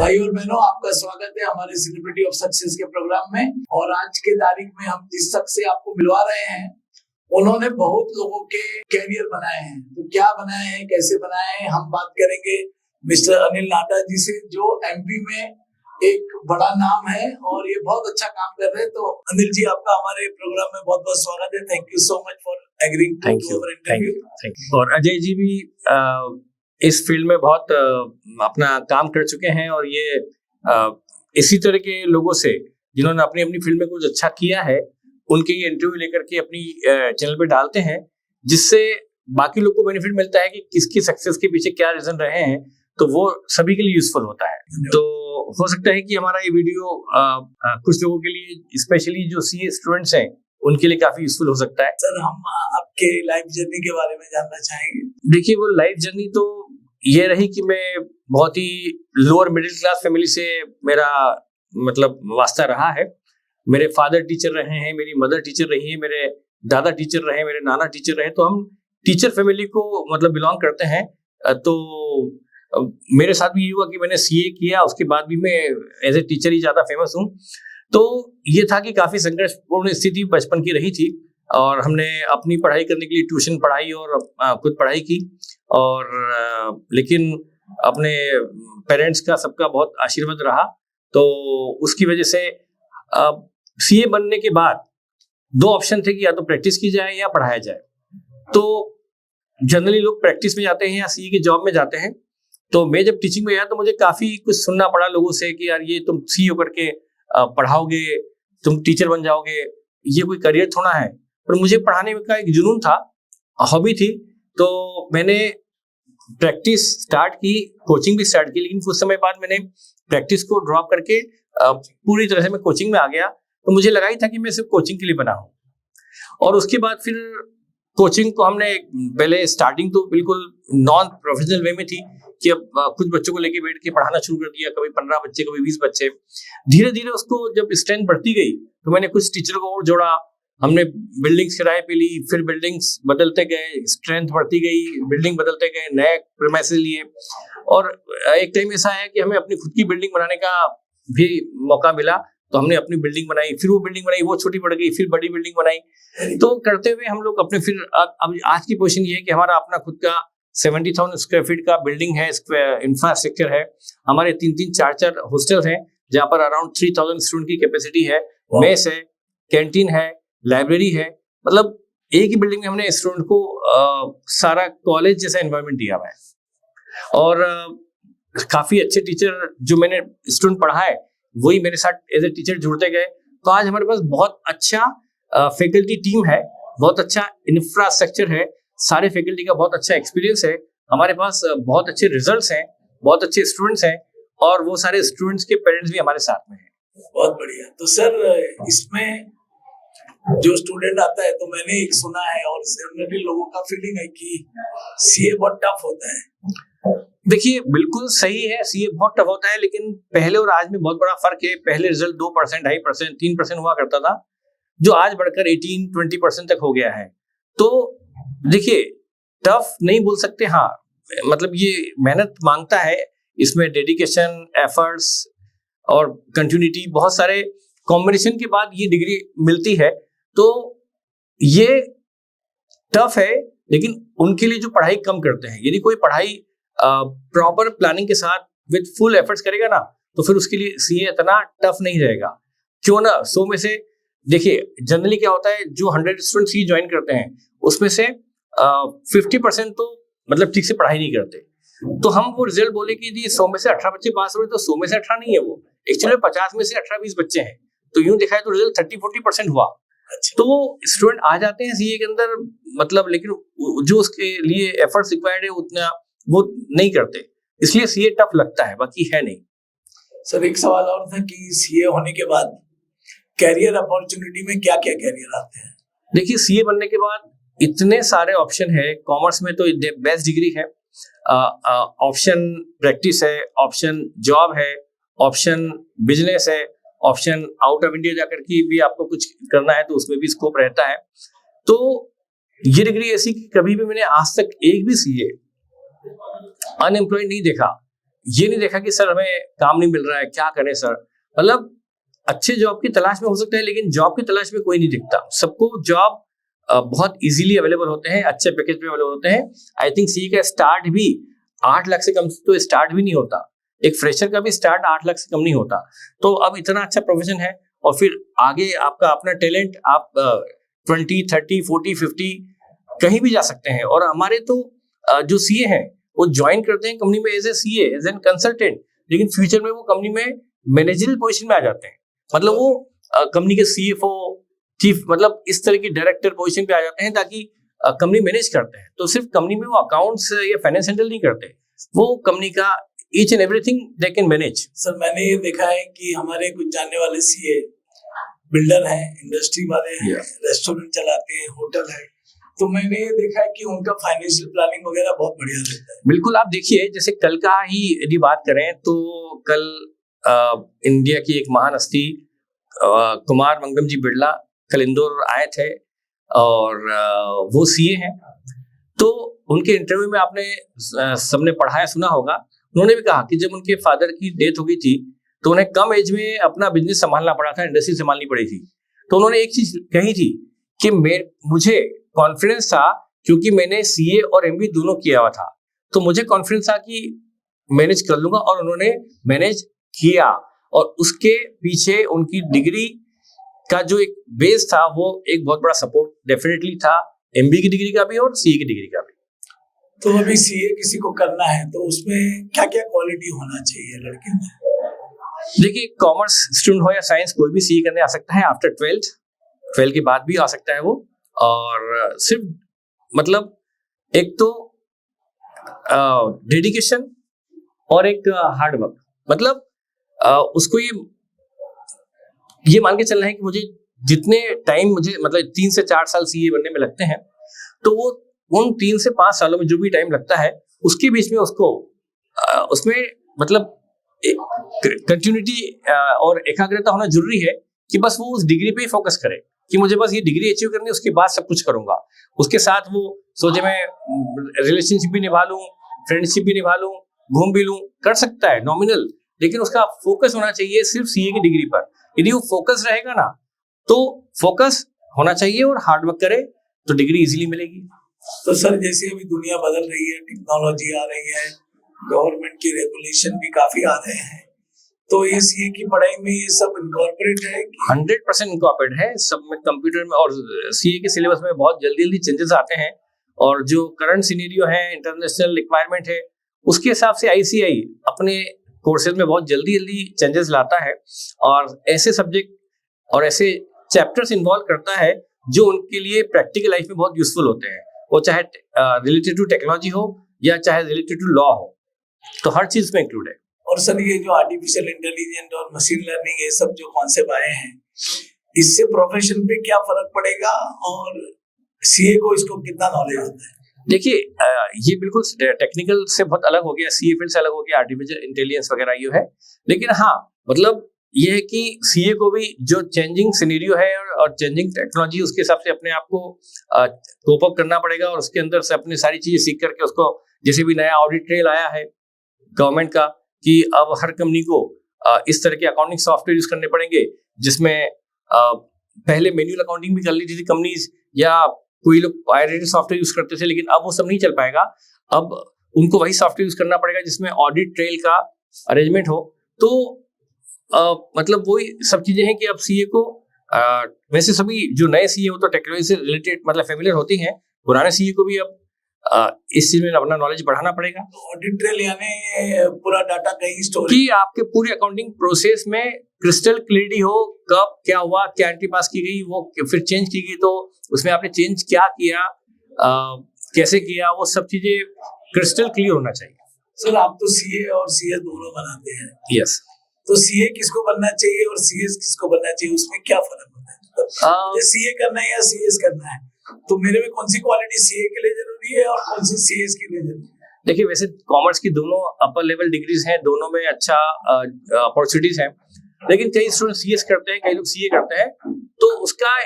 भाई और बहनों, आपका स्वागत है हमारे सेलिब्रिटी ऑफ सक्सेस के प्रोग्राम में। और आज के तारीख में हम जिस शख्स से आपको मिलवा रहे हैं, उन्होंने बहुत लोगों के कैरियर बनाए हैं। तो क्या बनाए हैं, कैसे बनाए हैं, हम बात करेंगे मिस्टर अनिल नाटा जी से, जो एमपी में एक बड़ा नाम है और ये बहुत अच्छा काम कर रहे हैं। तो अनिल जी, आपका हमारे प्रोग्राम में बहुत बहुत स्वागत है। Thank you so much for agreeing to our interview. और अजय जी भी इस फील्ड में बहुत अपना काम कर चुके हैं, और ये इसी तरह के लोगों से जिन्होंने अपनी अपनी फील्ड में कुछ अच्छा किया है, उनके ये इंटरव्यू लेकर के अपनी चैनल पे डालते हैं, जिससे बाकी लोग को बेनिफिट मिलता है कि किसकी सक्सेस के पीछे क्या रीजन रहे हैं, तो वो सभी के लिए यूजफुल होता है। तो हो सकता है कि हमारा ये वीडियो कुछ लोगों के लिए, स्पेशली जो सीए स्टूडेंट्स हैं, उनके लिए काफी यूजफुल हो सकता है। सर, हम आपके लाइफ जर्नी के बारे में जानना चाहेंगे। देखिए, वो लाइफ जर्नी तो ये रही कि मैं बहुत ही लोअर मिडिल क्लास फैमिली से मेरा मतलब वास्ता रहा है। मेरे फादर टीचर रहे हैं, मेरी मदर टीचर रही है, मेरे दादा टीचर रहे, मेरे नाना टीचर रहे, तो हम टीचर फैमिली को मतलब बिलोंग करते हैं। तो मेरे साथ भी ये हुआ कि मैंने सीए किया, उसके बाद भी मैं एज ए टीचर ही ज्यादा फेमस हूँ। तो ये था कि काफी संघर्षपूर्ण स्थिति बचपन की रही थी, और हमने अपनी पढ़ाई करने के लिए ट्यूशन पढ़ाई और खुद पढ़ाई की, और लेकिन अपने पेरेंट्स का सबका बहुत आशीर्वाद रहा। तो उसकी वजह से सीए बनने के बाद दो ऑप्शन थे कि या तो प्रैक्टिस की जाए या पढ़ाया जाए। तो जनरली लोग प्रैक्टिस में जाते हैं या सीए की जॉब में जाते हैं। तो मैं जब टीचिंग में गया तो मुझे काफी कुछ सुनना पड़ा लोगों से कि यार, ये तुम सीए होकर के पढ़ाओगे, तुम टीचर बन जाओगे, ये कोई करियर थोड़ा है। पर मुझे पढ़ाने का एक जुनून था, हॉबी थी। तो मैंने प्रैक्टिस स्टार्ट की, कोचिंग भी स्टार्ट की, लेकिन कुछ समय बाद मैंने प्रैक्टिस को ड्रॉप करके पूरी तरह से मैं कोचिंग में आ गया। तो मुझे लगा ही था कि मैं सिर्फ कोचिंग के लिए बना हूँ। और उसके बाद फिर कोचिंग को हमने पहले स्टार्टिंग तो बिल्कुल नॉन प्रोफेशनल वे में थी कि अब कुछ बच्चों को लेके बैठ के पढ़ाना शुरू कर दिया, कभी 15 बच्चे, कभी 20 बच्चे। धीरे धीरे उसको जब स्ट्रेंथ बढ़ती गई तो मैंने कुछ टीचर को और जोड़ा, हमने बिल्डिंग्स किराए पे ली, फिर बिल्डिंग्स बदलते गए, स्ट्रेंथ बढ़ती गई, बिल्डिंग बदलते गए, नए प्रीमाइसेस लिए। और एक टाइम ऐसा है कि हमें अपनी खुद की बिल्डिंग बनाने का भी मौका मिला, तो हमने अपनी बिल्डिंग बनाई, फिर वो बिल्डिंग बनाई, वो छोटी पड़ गई, फिर बड़ी बिल्डिंग बनाई। तो करते हुए हम लोग अपने फिर अब आज की पोजीशन ये है कि हमारा अपना खुद का 70,000 स्क्वायर फीट का बिल्डिंग है, इंफ्रास्ट्रक्चर है, हमारे 3-3, 4-4 हॉस्टल हैं, जहाँ पर अराउंड 3000 स्टूडेंट की कैपेसिटी है, मेस है, कैंटीन है, लाइब्रेरी है। मतलब एक ही बिल्डिंग में हमने स्टूडेंट को सारा कॉलेज जैसा एनवायरनमेंट दिया हुआ है। और काफी अच्छे टीचर जो मैंने स्टूडेंट पढ़ाए, वही मेरे साथ एज ए टीचर जुड़ते गए। तो आज हमारे पास बहुत अच्छा फैकल्टी टीम है, बहुत अच्छा इंफ्रास्ट्रक्चर है, सारे फैकल्टी का बहुत अच्छा एक्सपीरियंस है, हमारे पास बहुत अच्छे रिजल्ट्स हैं, बहुत अच्छे स्टूडेंट्स हैं, और वो सारे स्टूडेंट्स के पेरेंट्स भी हमारे साथ में हैं। बहुत बढ़िया। तो सर, इसमें जो स्टूडेंट आता है, तो मैंने एक सुना है और जनरली लोगों का फीलिंग है कि सीए बहुत टफ होता है। देखिए, बिल्कुल सही है, सीए बहुत टफ होता है, लेकिन पहले और आज में बहुत बड़ा फर्क है। पहले रिजल्ट 2%, 2.5%, 3% हुआ करता था, जो आज बढ़कर 18-20% तक हो गया है। तो देखिए, टफ नहीं बोल सकते, हाँ, मतलब ये मेहनत मांगता है, इसमें डेडिकेशन, एफर्ट्स और कंटिन्यूटी, बहुत सारे कॉम्बिनेशन के बाद ये डिग्री मिलती है। तो ये टफ है, लेकिन उनके लिए जो पढ़ाई कम करते हैं, यदि कोई पढ़ाई प्रॉपर प्लानिंग के साथ विद फुल एफर्ट्स करेगा ना, तो फिर उसके लिए सीए इतना टफ नहीं रहेगा। क्यों ना, 100 में से देखिए, जनरली क्या होता है, जो 100 स्टूडेंट सीए ज्वाइन करते हैं, उसमें से 50% तो मतलब ठीक से पढ़ाई नहीं करते। तो हम वो रिजल्ट बोले कि जी 100 में से 18 बच्चे पास हो रहे, तो 100 में से 18 नहीं है, वो एक्चुअली 50 में से 18-20 बच्चे हैं। तो यूं देखा है तो रिजल्ट 30-40% हुआ। तो स्टूडेंट आ जाते हैं सीए के अंदर, मतलब, लेकिन जो उसके लिए एफर्ट्स रिक्वायर्ड है उतना वो नहीं करते, इसलिए सीए टफ लगता है, बाकी है नहीं। सर, एक सवाल और था कि सीए होने के बाद कैरियर अपॉर्चुनिटी में क्या क्या कैरियर आते हैं? देखिए, सीए बनने के बाद इतने सारे ऑप्शन है। कॉमर्स में तो बेस्ट डिग्री है, ऑप्शन प्रैक्टिस है, ऑप्शन जॉब है, ऑप्शन बिजनेस है, ऑप्शन आउट ऑफ इंडिया जाकर के भी आपको कुछ करना है तो उसमें भी स्कोप रहता है। तो ये डिग्री ऐसी कि कभी भी मैंने आज तक एक भी सीए अनएम्प्लॉयड नहीं देखा। ये नहीं देखा कि सर हमें काम नहीं मिल रहा है, क्या करें सर। मतलब अच्छे जॉब की तलाश में हो सकता है, लेकिन जॉब की तलाश में कोई नहीं दिखता। सबको जॉब बहुत इजीली अवेलेबल होते हैं, अच्छे पैकेज पे अवेलेबल होते हैं। आई थिंक सीए का स्टार्ट भी 8 लाख से कम तो स्टार्ट भी नहीं होता, एक फ्रेशर का भी स्टार्ट 8 लाख से कम नहीं होता। तो अब इतना अच्छा प्रोफेशन है, और फिर आगे आपका अपना टैलेंट, आप 20, 30, 40, 50 कहीं भी जा सकते हैं। और हमारे तो जो सीए हैं वो ज्वाइन करते हैं कंपनी में as a CA, as an consultant, लेकिन फ्यूचर में वो कंपनी में मैनेजरल पोजीशन में आ जाते हैं। मतलब वो कंपनी के सीएफओ, चीफ, मतलब इस तरह की डायरेक्टर पोजीशन पे आ जाते हैं, ताकि कंपनी मैनेज करते हैं। तो सिर्फ कंपनी में वो अकाउंट्स या फाइनेंस हैंडल नहीं करते, वो कंपनी का each and everything they can manage. Sir मैंने ये देखा है कि हमारे कुछ जानने वाले सीए बिल्डर हैं, इंडस्ट्री वाले हैं, रेस्टोरेंट चलाते हैं, होटल है, तो मैंने ये देखा है कि उनका फाइनेंशियल प्लानिंग वगैरह बहुत बढ़िया रहता है। बिल्कुल, आप देखिए जैसे कल का ही यदि बात करें तो कल इंडिया की एक महान हस्ती कुमार मंगलम जी बिरला कल इंदौर आए थे, और वो सीए हैं। तो उनके इंटरव्यू में आपने सबने पढ़ा है, सुना होगा, उन्होंने भी कहा कि जब उनके फादर की डेथ हो गई थी तो उन्हें कम एज में अपना बिजनेस संभालना पड़ा था, इंडस्ट्री संभालनी पड़ी थी। तो उन्होंने एक चीज कही थी कि मुझे कॉन्फिडेंस था, क्योंकि मैंने सीए और एमबी दोनों किया हुआ था, तो मुझे कॉन्फिडेंस था कि मैनेज कर लूंगा, और उन्होंने मैनेज किया। और उसके पीछे उनकी डिग्री का जो एक बेस था वो एक बहुत बड़ा सपोर्ट डेफिनेटली था, एमबी की डिग्री का भी और सीए की डिग्री का भी। तो अभी सीए किसी को करना है तो उसमें क्या क्या क्वालिटी होना चाहिए लड़के में? देखिए, कॉमर्स स्टूडेंट हो या साइंस, कोई भी सीए करने आ सकता है आफ्टर 12 के बाद भी आ सकता है वो। और सिर्फ मतलब एक तो डेडिकेशन और एक हार्ड वर्क, मतलब उसको ये मान के चलना है कि मुझे जितने टाइम मुझे मतलब 3 से 4 साल सीए बनने में लगते हैं, तो वो उन 3 से 5 सालों में जो भी टाइम लगता है उसके बीच में उसको उसमें मतलब कंटिन्यूटी और एकाग्रता होना जरूरी है, कि बस वो उस डिग्री पे ही फोकस करे कि मुझे बस ये डिग्री अचीव करनी है, उसके बाद सब कुछ करूंगा। उसके साथ वो सोचे मैं रिलेशनशिप भी निभा लूं, फ्रेंडशिप भी निभा लूं, घूम भी लूं, कर सकता है नॉमिनल, लेकिन उसका फोकस होना चाहिए सिर्फ सीए की डिग्री पर। यदि वो फोकस रहेगा ना, तो फोकस होना चाहिए और हार्ड वर्क करे तो डिग्री इजीली मिलेगी। तो सर जैसे अभी दुनिया बदल रही है, टेक्नोलॉजी आ रही है, गवर्नमेंट के रेगुलेशन भी काफी आ रहे हैं, तो ये सीए की पढ़ाई में ये सब इनकॉर्पोरेट है? 100% इनकॉर्पोरेट है सब में, कंप्यूटर में। और सीए के सिलेबस में बहुत जल्दी जल्दी चेंजेस आते हैं, और जो करंट सिनेरियो है, इंटरनेशनल रिक्वायरमेंट है, उसके हिसाब से आईसीआई अपने कोर्सेज में बहुत जल्दी जल्दी चेंजेस लाता है, और ऐसे सब्जेक्ट और ऐसे चैप्टर्स इन्वॉल्व करता है जो उनके लिए प्रैक्टिकल लाइफ में बहुत यूजफुल होते हैं, वो चाहे रिलेटेड टू टेक्नोलॉजी हो या चाहे रिलेटेड टू लॉ हो, तो हर चीज में इंक्लूड है। और सर ये जो आर्टिफिशियल इंटेलिजेंस और मशीन लर्निंग, ये सब जो कॉन्सेप्ट आए हैं, इससे प्रोफेशन पे क्या फर्क पड़ेगा, और सीए को इसको कितना नॉलेज होता है? देखिए, ये बिल्कुल टेक्निकल से बहुत अलग हो गया, सीए फील्ड से अलग हो गया, आर्टिफिशियल इंटेलिजेंस वगैरह ये है। लेकिन हाँ, मतलब ये है कि सीए को भी जो चेंजिंग सिनेरियो है और चेंजिंग टेक्नोलॉजी, उसके हिसाब से अपने आप को कोप अप करना पड़ेगा, और उसके अंदर से अपनी सारी चीजें सीख करके उसको, जैसे भी नया ऑडिट ट्रेल आया है गवर्नमेंट का कि अब हर कंपनी को इस तरह के अकाउंटिंग सॉफ्टवेयर यूज करने पड़ेंगे, जिसमें पहले मैन्युअल अकाउंटिंग भी कर ली थी कंपनीज, या कोई लोग पायरेटेड सॉफ्टवेयर यूज करते थे, लेकिन अब वो सब नहीं चल पाएगा। अब उनको वही सॉफ्टवेयर यूज करना पड़ेगा जिसमें ऑडिट ट्रेल का अरेंजमेंट हो। तो मतलब वही सब चीजें हैं कि अब सीए को वैसे सभी जो नए सीए हो तो टेक्नोलॉजी से रिलेटेड मतलब फेमिलियर होती हैं, पुराने सीए को भी अब इस चीज में अपना नॉलेज बढ़ाना पड़ेगा। ऑडिट ट्रेल यानी पूरा डाटा कहीं स्टोर कि आपके पूरे अकाउंटिंग प्रोसेस में क्रिस्टल क्लियरिटी हो, कब क्या हुआ, क्या एंट्री पास की गई, वो फिर चेंज की गई, तो उसमें आपने चेंज क्या किया, कैसे किया, वो सब चीजें क्रिस्टल क्लियर होना चाहिए। सर आप तो सीए और सीएस दोनों बनाते हैं। यस। तो सीए किसको बनना चाहिए और सीएस किसको बनना चाहिए, उसमें क्या फर्क होता है? मुझे सीए करना है या सीएस करना है, तो मेरे में कौन सी क्वालिटी सीए के लिए जरूरी है और कौन सी सीएस के लिए जरूरी है? देखिए, वैसे कॉमर्स की दोनों अपर लेवल डिग्रीज हैं, दोनों में अच्छा अपॉर्चुनिटीज हैं, लेकिन कई स्टूडेंट सीएस करते हैं, कई लोग सीए करते हैं। तो उसका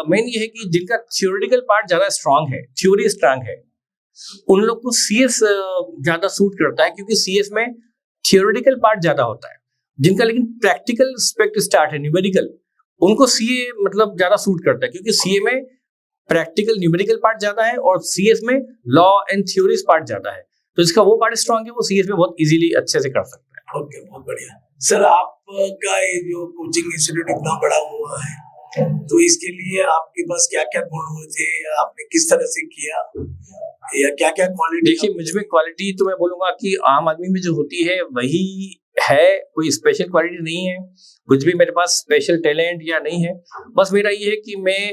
मेन ये है कि जिनका थ्योरेटिकल पार्ट ज्यादा स्ट्रांग है, थ्योरी स्ट्रांग है, उन लोग को सीएस ज्यादा सूट करता है, क्योंकि सीएस में थियोरेटिकल पार्ट ज्यादा होता है, जिनका लेकिन प्रैक्टिकल एस्पेक्ट स्टार्ट है न्यूमेरिकल, उनको सीए मतलब ज्यादा सूट करता है, क्योंकि सीए में प्रैक्टिकल न्यूमेरिकल पार्ट ज्यादा है और सीएस में लॉ एंड थ्योरीज पार्ट ज्यादा है, तो इसका वो पार्ट स्ट्रांग है, वो सीएस में बहुत इजीली अच्छे से कर सकता है। ओके, बहुत बढ़िया। सर, आपका ये जो कोचिंग इंस्टीट्यूट इतना बड़ा हुआ है, तो इसके लिए आपके पास क्या क्या गुण हुए थे, आपने किस तरह से किया, या क्या क्या क्वालिटी? देखिए, मुझमें क्वालिटी तो मैं बोलूंगा कि आम आदमी में जो होती है वही है, कोई स्पेशल क्वालिटी नहीं है, कुछ भी मेरे पास स्पेशल टैलेंट या नहीं है। बस मेरा ये है कि मैं,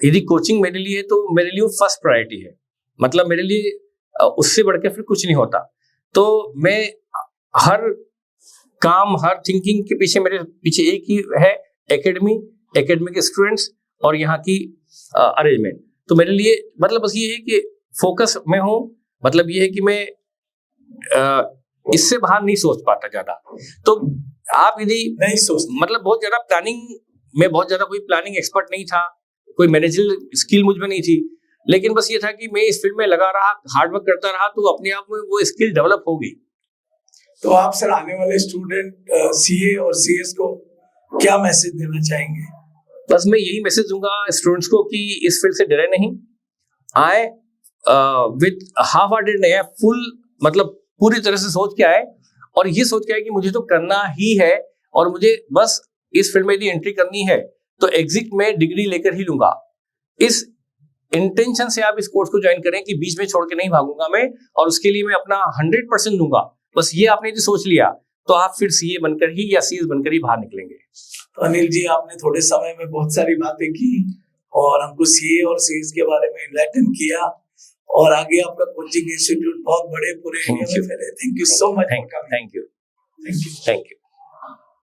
यदि कोचिंग मेरे लिए, तो मेरे लिए फर्स्ट प्रायोरिटी है, मतलब मेरे लिए उससे बढ़ के फिर कुछ नहीं होता। तो मैं हर काम, हर थिंकिंग के पीछे, मेरे पीछे एक ही है, एकेडमी, एकेडमिक स्टूडेंट्स और यहाँ की अरेंजमेंट। तो मेरे लिए मतलब बस ये है कि फोकस में हूँ, मतलब ये है कि मैं इससे बाहर नहीं सोच पाता ज्यादा। तो आप यदि नहीं सोच, मतलब बहुत ज्यादा प्लानिंग में, बहुत ज्यादा कोई प्लानिंग एक्सपर्ट नहीं था, कोई मैनेजरल स्किल मुझ में नहीं थी, लेकिन बस ये था कि मैं इस फील्ड में लगा रहा, हार्डवर्क करता रहा, तो अपने आप में वो स्किल डेवलप हो गई। तो आप सर आने वाले स्टूडेंट सीए और सीएस को क्या मैसेज देना चाहेंगे? बस मैं यही मैसेज दूंगा स्टूडेंट्स को कि इस फील्ड से डरे नहीं, आए विद हाफ हार्टेड नहीं है, फुल मतलब पूरी तरह से सोच के आए, और ये सोच के आए कि मुझे तो करना ही है, और मुझे बस इस फील्ड में यदि एंट्री करनी है तो एग्जिट में डिग्री लेकर ही लूंगा। इस इंटेंशन से आप इस कोर्स को ज्वाइन करें कि बीच में छोड़ के नहीं भागूंगा मैं, और उसके लिए मैं अपना 100% दूंगा। बस ये आपने यदि सोच लिया तो आप फिर सीए बनकर ही या सीएस बनकर ही बाहर निकलेंगे। तो अनिल जी, आपने थोड़े समय में बहुत सारी बातें की और हमको सीए और सीएस के बारे में इनलाइटन किया, और आगे आपका कोचिंग इंस्टीट्यूट बहुत बड़े पूरे इंडिया में फैले। Thank you so much. Thank you. Thank you.